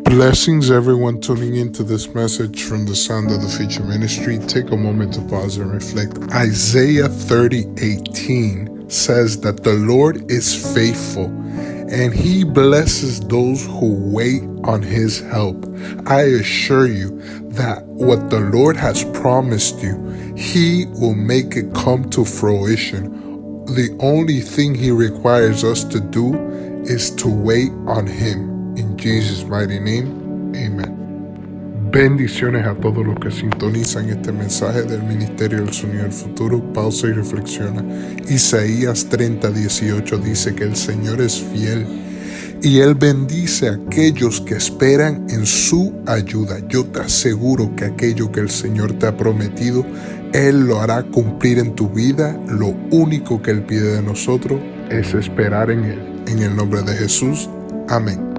Blessings, everyone tuning into this message from the Sound of the Future Ministry. Take a moment to pause and reflect. Isaiah 30:18 says that the Lord is faithful and he blesses those who wait on his help. I assure you that what the Lord has promised you, he will make it come to fruition. The only thing he requires us to do is to wait on him. In Jesus' mighty name, amen. Bendiciones a todos los que sintonizan este mensaje del Ministerio del Sonido del Futuro. Pausa y reflexiona. Isaías 30:18 dice que el Señor es fiel y Él bendice a aquellos que esperan en su ayuda. Yo te aseguro que aquello que el Señor te ha prometido, Él lo hará cumplir en tu vida. Lo único que Él pide de nosotros es esperar en Él. En el nombre de Jesús, amén.